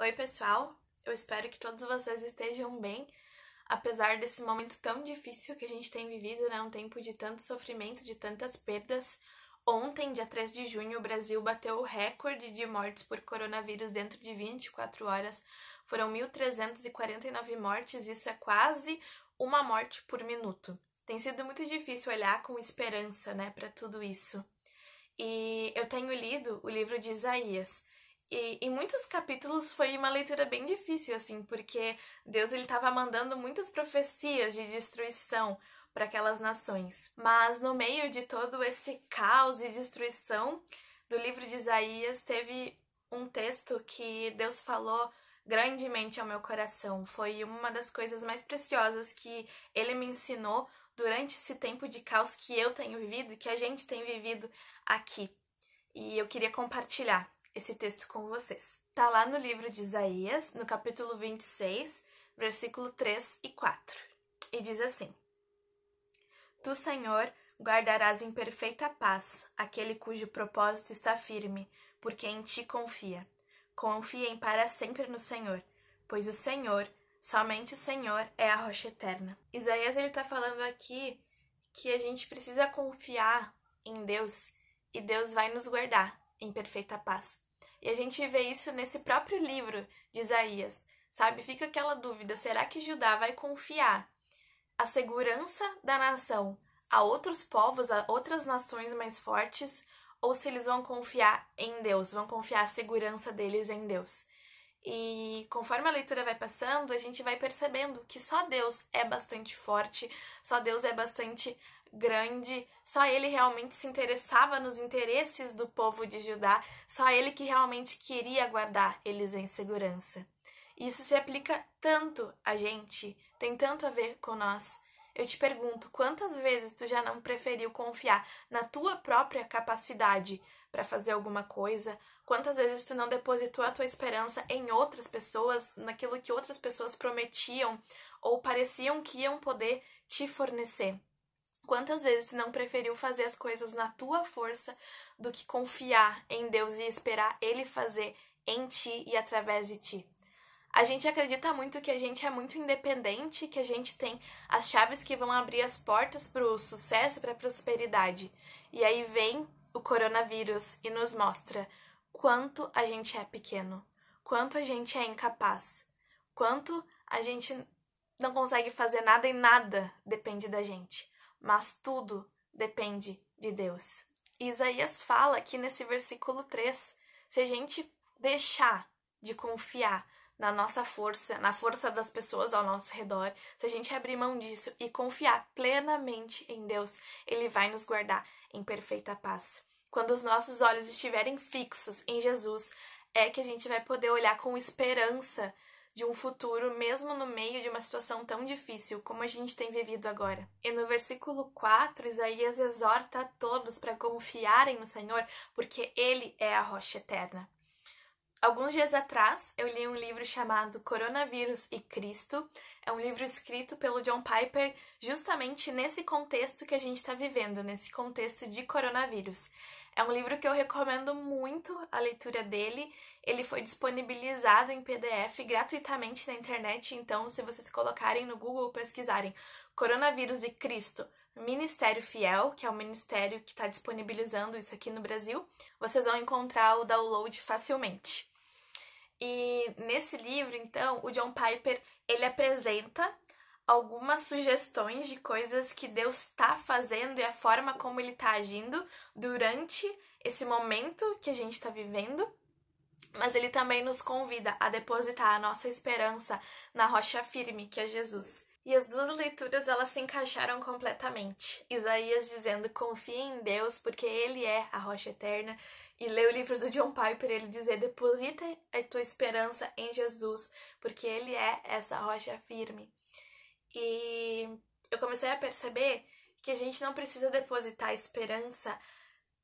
Oi, pessoal! Eu espero que todos vocês estejam bem, apesar desse momento tão difícil que a gente tem vivido, né? Um tempo de tanto sofrimento, de tantas perdas. Ontem, dia 3 de junho, o Brasil bateu o recorde de mortes por coronavírus dentro de 24 horas. Foram 1.349 mortes, isso é quase uma morte por minuto. Tem sido muito difícil olhar com esperança, né, para tudo isso. E eu tenho lido o livro de Isaías. E em muitos capítulos foi uma leitura bem difícil, assim, porque Deus ele estava mandando muitas profecias de destruição para aquelas nações. Mas no meio de todo esse caos e destruição do livro de Isaías, teve um texto que Deus falou grandemente ao meu coração. Foi uma das coisas mais preciosas que ele me ensinou durante esse tempo de caos que eu tenho vivido, que a gente tem vivido aqui. E eu queria compartilhar esse texto com vocês. Tá lá no livro de Isaías, no capítulo 26, versículo 3 e 4. E diz assim: Tu, Senhor, guardarás em perfeita paz aquele cujo propósito está firme, porque em ti confia. Confiem para sempre no Senhor, pois o Senhor, somente o Senhor, é a rocha eterna. Isaías ele tá falando aqui que a gente precisa confiar em Deus e Deus vai nos guardar em perfeita paz. E a gente vê isso nesse próprio livro de Isaías, sabe? Fica aquela dúvida, será que Judá vai confiar a segurança da nação a outros povos, a outras nações mais fortes, ou se eles vão confiar em Deus, vão confiar a segurança deles em Deus? E conforme a leitura vai passando, a gente vai percebendo que só Deus é bastante forte, só Deus é bastante grande, só ele realmente se interessava nos interesses do povo de Judá, só ele que realmente queria guardar eles em segurança. Isso se aplica tanto a gente, tem tanto a ver com nós. Eu te pergunto, quantas vezes tu já não preferiu confiar na tua própria capacidade para fazer alguma coisa? Quantas vezes tu não depositou a tua esperança em outras pessoas, naquilo que outras pessoas prometiam ou pareciam que iam poder te fornecer? Quantas vezes tu não preferiu fazer as coisas na tua força do que confiar em Deus e esperar Ele fazer em ti e através de ti? A gente acredita muito que a gente é muito independente, que a gente tem as chaves que vão abrir as portas para o sucesso, para a prosperidade. E aí vem o coronavírus e nos mostra quanto a gente é pequeno, quanto a gente é incapaz, quanto a gente não consegue fazer nada e nada depende da gente, mas tudo depende de Deus. E Isaías fala aqui nesse versículo 3, se a gente deixar de confiar na nossa força, na força das pessoas ao nosso redor, se a gente abrir mão disso e confiar plenamente em Deus, Ele vai nos guardar em perfeita paz. Quando os nossos olhos estiverem fixos em Jesus, é que a gente vai poder olhar com esperança de um futuro, mesmo no meio de uma situação tão difícil como a gente tem vivido agora. E no versículo 4, Isaías exorta a todos para confiarem no Senhor, porque Ele é a rocha eterna. Alguns dias atrás, eu li um livro chamado Coronavírus e Cristo. É um livro escrito pelo John Piper justamente nesse contexto que a gente está vivendo, nesse contexto de coronavírus. É um livro que eu recomendo muito a leitura dele. Ele foi disponibilizado em PDF gratuitamente na internet, então se vocês colocarem no Google, pesquisarem Coronavírus e Cristo, Ministério Fiel, que é o ministério que está disponibilizando isso aqui no Brasil, vocês vão encontrar o download facilmente. E nesse livro, então, o John Piper, ele apresenta algumas sugestões de coisas que Deus está fazendo e a forma como ele está agindo durante esse momento que a gente está vivendo, mas ele também nos convida a depositar a nossa esperança na rocha firme, que é Jesus. E as duas leituras, elas se encaixaram completamente. Isaías dizendo, confie em Deus, porque Ele é a rocha eterna. E ler o livro do John Piper, ele dizer, deposita a tua esperança em Jesus, porque Ele é essa rocha firme. E eu comecei a perceber que a gente não precisa depositar esperança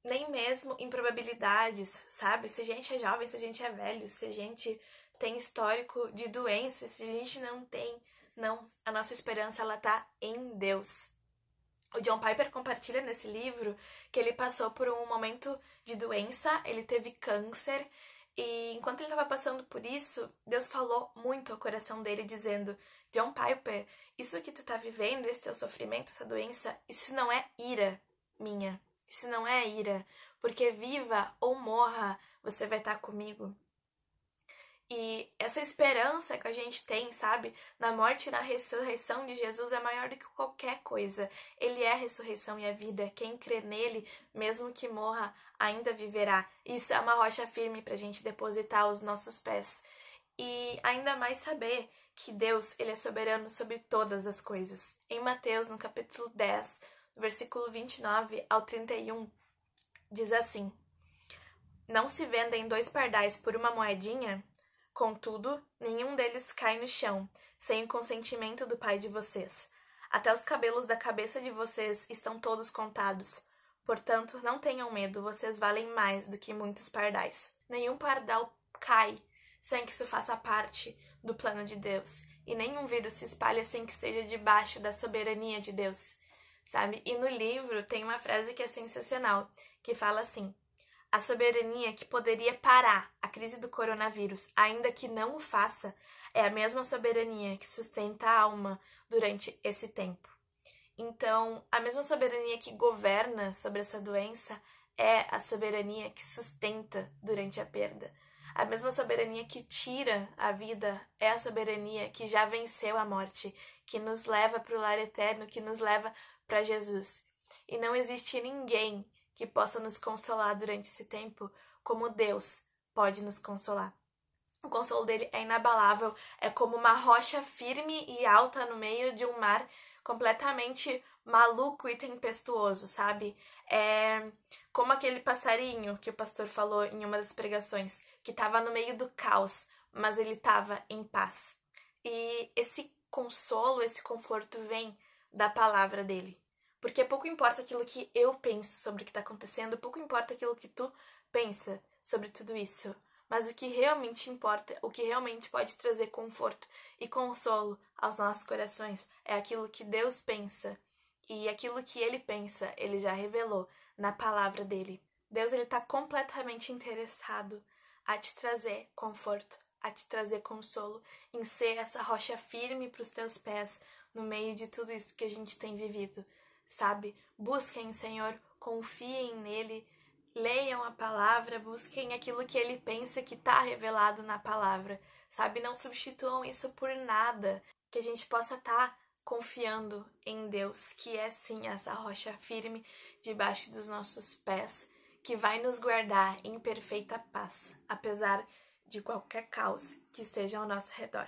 nem mesmo em probabilidades, sabe? Se a gente é jovem, se a gente é velho, se a gente tem histórico de doença, se a gente não tem, não, a nossa esperança ela tá em Deus. O John Piper compartilha nesse livro que ele passou por um momento de doença, ele teve câncer E enquanto ele estava passando por isso, Deus falou muito ao coração dele, dizendo: John Piper, isso que tu tá vivendo, esse teu sofrimento, essa doença, isso não é ira minha. Isso não é ira. Porque viva ou morra, você vai estar comigo. E essa esperança que a gente tem, sabe, na morte e na ressurreição de Jesus é maior do que qualquer coisa. Ele é a ressurreição e a vida. Quem crê nele, mesmo que morra, ainda viverá. Isso é uma rocha firme para a gente depositar os nossos pés. E ainda mais saber que Deus, ele é soberano sobre todas as coisas. Em Mateus, no capítulo 10, do versículo 29 ao 31, diz assim: Não se vendem 2 pardais por uma moedinha? Contudo, nenhum deles cai no chão, sem o consentimento do Pai de vocês. Até os cabelos da cabeça de vocês estão todos contados. Portanto, não tenham medo, vocês valem mais do que muitos pardais. Nenhum pardal cai sem que isso faça parte do plano de Deus. E nenhum vírus se espalha sem que seja debaixo da soberania de Deus, sabe? E no livro tem uma frase que é sensacional, que fala assim: a soberania que poderia parar a crise do coronavírus, ainda que não o faça, é a mesma soberania que sustenta a alma durante esse tempo. Então, a mesma soberania que governa sobre essa doença é a soberania que sustenta durante a perda. A mesma soberania que tira a vida é a soberania que já venceu a morte, que nos leva para o lar eterno, que nos leva para Jesus. E não existe ninguém que possa nos consolar durante esse tempo como Deus pode nos consolar. O consolo dele é inabalável, é como uma rocha firme e alta no meio de um mar completamente maluco e tempestuoso, sabe? É como aquele passarinho que o pastor falou em uma das pregações, que estava no meio do caos, mas ele estava em paz. E esse consolo, esse conforto vem da palavra dele. Porque pouco importa aquilo que eu penso sobre o que está acontecendo, pouco importa aquilo que tu pensa sobre tudo isso. Mas o que realmente importa, o que realmente pode trazer conforto e consolo aos nossos corações é aquilo que Deus pensa. E aquilo que Ele pensa, Ele já revelou na palavra dele. Deus, Ele está completamente interessado a te trazer conforto, a te trazer consolo, em ser essa rocha firme para os teus pés no meio de tudo isso que a gente tem vivido. Sabe? Busquem o Senhor, confiem nele, leiam a palavra, busquem aquilo que ele pensa que está revelado na palavra, sabe? Não substituam isso por nada, que a gente possa estar confiando em Deus, que é sim essa rocha firme debaixo dos nossos pés, que vai nos guardar em perfeita paz, apesar de qualquer caos que esteja ao nosso redor.